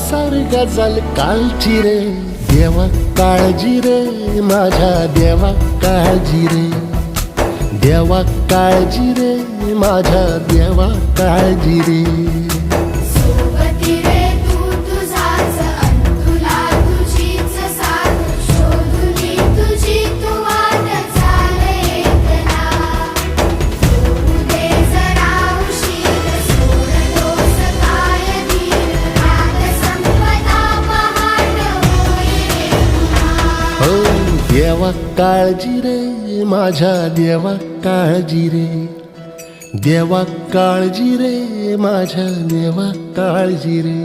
संसार गजल कालची रे, देवा काळजी रे माझ्या देवा काळजी रे, देवा काळजी रे माझ्या देवा काळजी रे. सोबती रे तू तुझाच अंतुला तुझीच साथ, शोधुनी तुझी तू वाट चाले एकला. होऊ दे जरा उशीर, सोड दोष काय धीर, रात संपदा पहाट होई रे पुन्हा. हो देवा काळजी रे माझ्या देवा काळजी रे, देवा काळजी रे माझ्या देवा काळजी रे.